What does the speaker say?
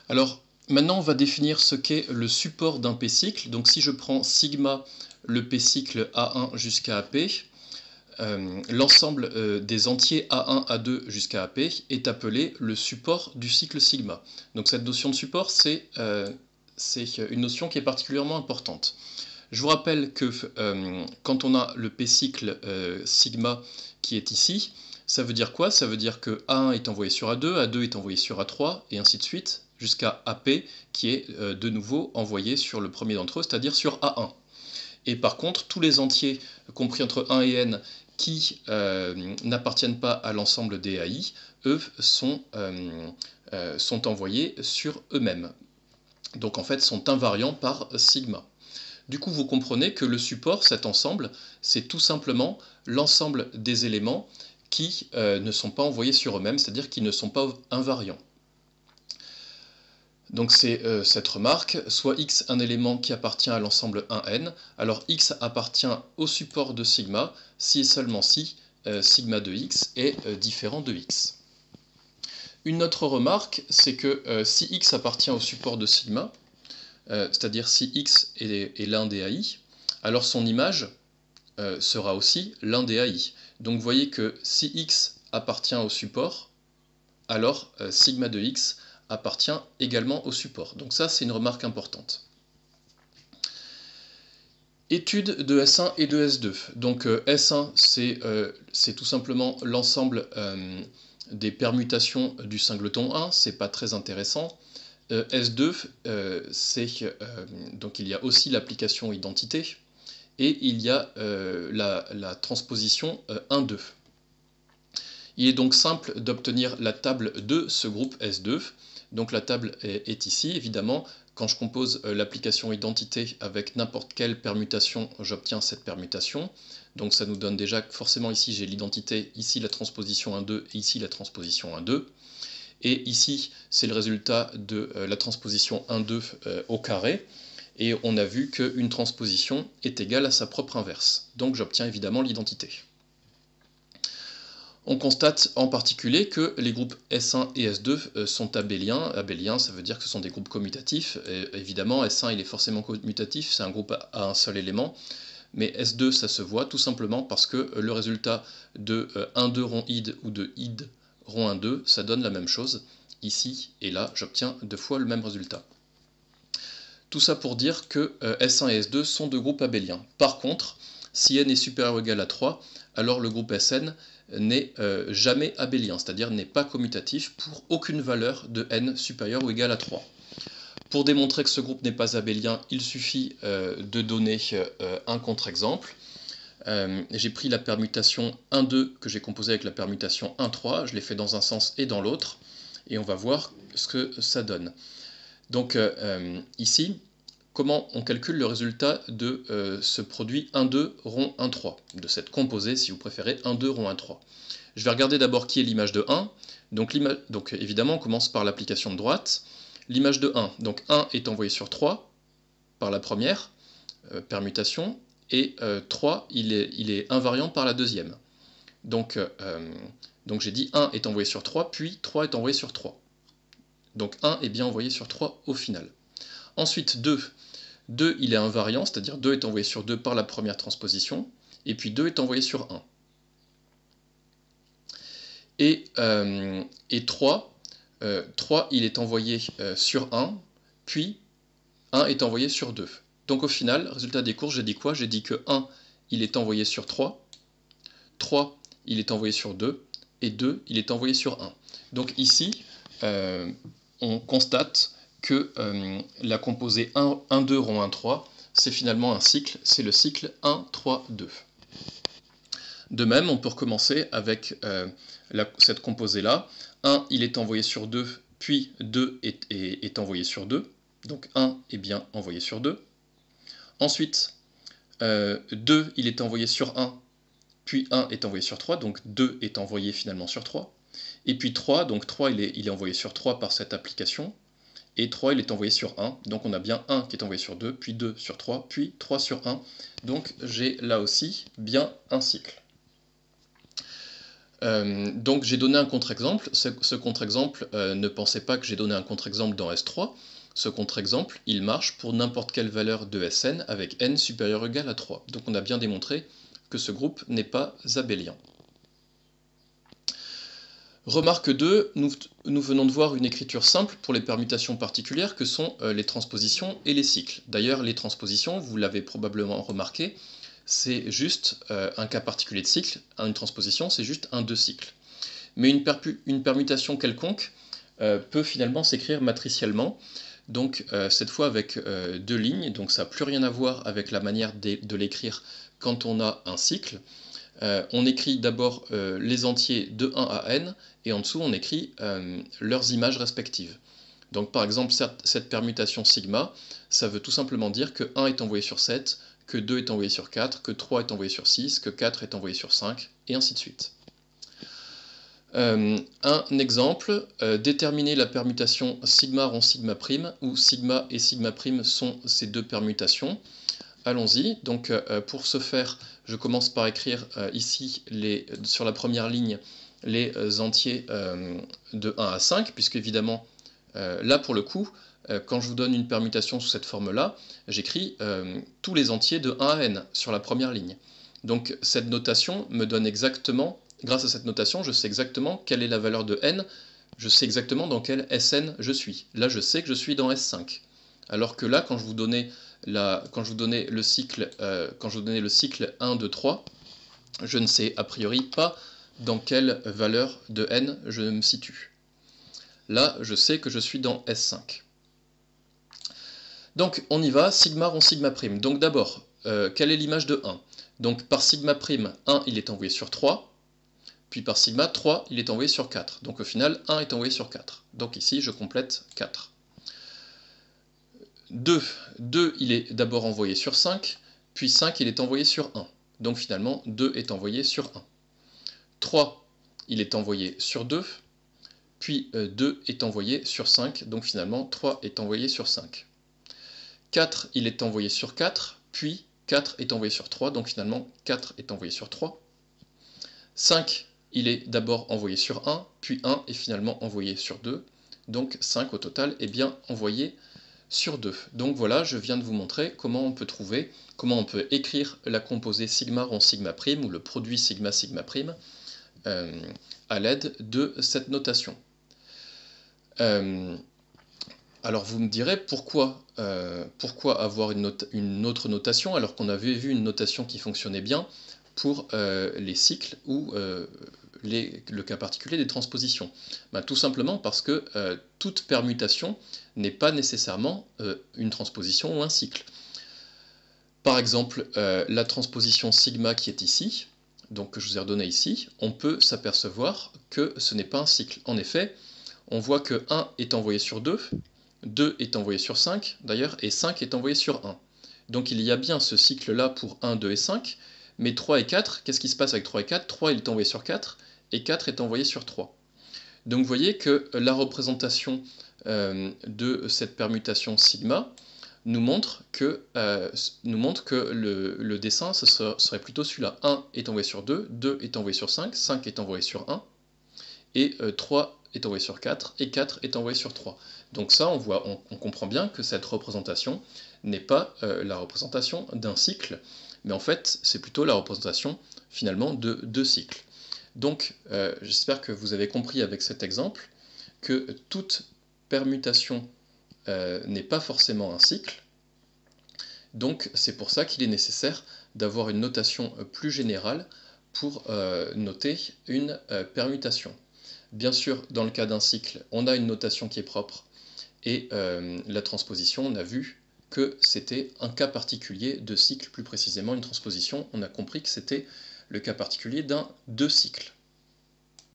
Alors, maintenant, on va définir ce qu'est le support d'un p-cycle. Donc, si je prends sigma, le p-cycle A1 jusqu'à AP, l'ensemble des entiers A1, A2 jusqu'à AP est appelé le support du cycle sigma. Donc, cette notion de support, c'est une notion qui est particulièrement importante. Je vous rappelle que quand on a le p-cycle sigma qui est ici, ça veut dire quoi? Ça veut dire que A1 est envoyé sur A2, A2 est envoyé sur A3, et ainsi de suite, jusqu'à AP, qui est de nouveau envoyé sur le premier d'entre eux, c'est-à-dire sur A1. Et par contre, tous les entiers compris entre 1 et n qui n'appartiennent pas à l'ensemble des AI, eux, sont envoyés sur eux-mêmes. Donc en fait, sont invariants par sigma. Du coup, vous comprenez que le support, cet ensemble, c'est tout simplement l'ensemble des éléments qui ne sont pas envoyés sur eux-mêmes, c'est-à-dire qui ne sont pas invariants. Donc c'est cette remarque, soit x un élément qui appartient à l'ensemble 1n, alors x appartient au support de sigma, si et seulement si sigma de x est différent de x. Une autre remarque, c'est que si x appartient au support de sigma, c'est-à-dire si x est l'un des AI, alors son image sera aussi l'un des AI. Donc vous voyez que si x appartient au support, alors sigma de x appartient également au support. Donc ça, c'est une remarque importante. Étude de S1 et de S2. Donc S1, c'est tout simplement l'ensemble des permutations du singleton 1, c'est pas très intéressant. S2, donc il y a aussi l'application identité, et il y a la transposition 1-2. Il est donc simple d'obtenir la table de ce groupe S2. Donc la table est ici, évidemment. Quand je compose l'application identité avec n'importe quelle permutation, j'obtiens cette permutation. Donc ça nous donne déjà que forcément ici j'ai l'identité, ici la transposition 1-2 et ici la transposition 1-2. Et ici c'est le résultat de la transposition 1-2 au carré. Et on a vu qu'une transposition est égale à sa propre inverse. Donc j'obtiens évidemment l'identité. On constate en particulier que les groupes S1 et S2 sont abéliens. Abélien, ça veut dire que ce sont des groupes commutatifs. Et évidemment, S1 il est forcément commutatif, c'est un groupe à un seul élément. Mais S2, ça se voit tout simplement parce que le résultat de 1,2 rond id ou de id rond 1,2, ça donne la même chose. Ici et là, j'obtiens deux fois le même résultat. Tout ça pour dire que S1 et S2 sont deux groupes abéliens. Par contre, si n est supérieur ou égal à 3, alors le groupe Sn n'est jamais abélien, c'est-à-dire n'est pas commutatif pour aucune valeur de n supérieure ou égale à 3. Pour démontrer que ce groupe n'est pas abélien, il suffit de donner un contre-exemple. J'ai pris la permutation 1,2 que j'ai composée avec la permutation 1,3, je l'ai fait dans un sens et dans l'autre, et on va voir ce que ça donne. Donc ici, comment on calcule le résultat de ce produit 1,2 rond 1,3, de cette composée, si vous préférez, 1,2 rond 1,3. Je vais regarder d'abord qui est l'image de 1. Donc évidemment, on commence par l'application de droite. L'image de 1, donc 1 est envoyé sur 3 par la première permutation, et 3, il est invariant par la deuxième. Donc j'ai dit 1 est envoyé sur 3, puis 3 est envoyé sur 3. Donc 1 est bien envoyé sur 3 au final. Ensuite 2. 2 il est invariant, c'est-à-dire 2 est envoyé sur 2 par la première transposition, et puis 2 est envoyé sur 1. Et 3, 3 il est envoyé sur 1, puis 1 est envoyé sur 2. Donc au final, résultat des courses, j'ai dit quoi? J'ai dit que 1 il est envoyé sur 3, 3 il est envoyé sur 2, et 2 il est envoyé sur 1. Donc ici, on constate que la composée 1,2 rond 1,3, c'est finalement un cycle, c'est le cycle 1, 3, 2. De même, on peut recommencer avec cette composée-là. 1, il est envoyé sur 2, puis 2 est envoyé sur 2. Donc 1 est bien envoyé sur 2. Ensuite, 2, il est envoyé sur 1, puis 1 est envoyé sur 3, donc 2 est envoyé finalement sur 3. Et puis 3, donc 3 il est envoyé sur 3 par cette application, et 3 il est envoyé sur 1, donc on a bien 1 qui est envoyé sur 2, puis 2 sur 3, puis 3 sur 1, donc j'ai là aussi bien un cycle. Donc j'ai donné un contre-exemple. Ce contre-exemple, ne pensez pas que j'ai donné un contre-exemple dans S3. Ce contre-exemple, il marche pour n'importe quelle valeur de Sn avec n supérieur ou égal à 3. Donc on a bien démontré que ce groupe n'est pas abélien. Remarque 2, nous venons de voir une écriture simple pour les permutations particulières que sont les transpositions et les cycles. D'ailleurs, les transpositions, vous l'avez probablement remarqué, c'est juste un cas particulier de cycle. Une transposition, c'est juste un 2 cycles. Mais une permutation quelconque peut finalement s'écrire matriciellement, donc cette fois avec deux lignes, donc ça n'a plus rien à voir avec la manière de l'écrire quand on a un cycle. On écrit d'abord les entiers de 1 à n, et en dessous on écrit leurs images respectives. Donc par exemple, cette permutation sigma, ça veut tout simplement dire que 1 est envoyé sur 7, que 2 est envoyé sur 4, que 3 est envoyé sur 6, que 4 est envoyé sur 5, et ainsi de suite. Un exemple, déterminer la permutation sigma rond sigma prime, où sigma et sigma prime sont ces deux permutations. Allons-y. Donc pour ce faire, je commence par écrire ici sur la première ligne les entiers de 1 à 5, puisque évidemment, là pour le coup, quand je vous donne une permutation sous cette forme-là, j'écris tous les entiers de 1 à n sur la première ligne. Donc cette notation me donne exactement, grâce à cette notation, je sais exactement quelle est la valeur de n, je sais exactement dans quel Sn je suis. Là, je sais que je suis dans S5. Alors que là, quand je vous donnais le cycle 1, 2, 3, je ne sais a priori pas dans quelle valeur de n je me situe. Là, je sais que je suis dans S5. Donc, on y va, sigma rond sigma prime. Donc d'abord, quelle est l'image de 1? Donc par sigma prime, 1, il est envoyé sur 3, puis par sigma, 3, il est envoyé sur 4. Donc au final, 1 est envoyé sur 4. Donc ici, je complète 4. 2, il est d'abord envoyé sur 5, puis 5, il est envoyé sur 1. Donc finalement, 2 est envoyé sur 1. 3, il est envoyé sur 2, puis 2 est envoyé sur 5, donc finalement 3 est envoyé sur 5. 4, il est envoyé sur 4, puis 4 est envoyé sur 3, donc finalement 4 est envoyé sur 3. 5, il est d'abord envoyé sur 1, puis 1 est finalement envoyé sur 2, donc 5 au total est bien envoyé sur 2. Donc voilà, je viens de vous montrer comment on peut écrire la composée sigma rond sigma prime, ou le produit sigma sigma prime, à l'aide de cette notation. Alors vous me direz, pourquoi avoir une autre notation alors qu'on avait vu une notation qui fonctionnait bien pour les cycles ou le cas particulier des transpositions? Tout simplement parce que toute permutation n'est pas nécessairement une transposition ou un cycle. Par exemple, la transposition sigma qui est ici, donc que je vous ai redonné ici, on peut s'apercevoir que ce n'est pas un cycle. En effet, on voit que 1 est envoyé sur 2, 2 est envoyé sur 5 d'ailleurs, et 5 est envoyé sur 1. Donc il y a bien ce cycle-là pour 1, 2 et 5, mais 3 et 4, qu'est-ce qui se passe avec 3 et 4? 3 il est envoyé sur 4, et 4 est envoyé sur 3. Donc vous voyez que la représentation de cette permutation sigma nous montre que le dessin ce serait plutôt celui-là. 1 est envoyé sur 2, 2 est envoyé sur 5, 5 est envoyé sur 1, et 3 est envoyé sur 4, et 4 est envoyé sur 3. Donc ça, on comprend bien que cette représentation n'est pas la représentation d'un cycle, mais en fait, c'est plutôt la représentation, finalement, de deux cycles. Donc, j'espère que vous avez compris avec cet exemple que toute permutation n'est pas forcément un cycle. Donc, c'est pour ça qu'il est nécessaire d'avoir une notation plus générale pour noter une permutation. Bien sûr, dans le cas d'un cycle, on a une notation qui est propre, et la transposition, on a vu que c'était un cas particulier de cycle, plus précisément une transposition, on a compris que c'était le cas particulier d'un deux cycles.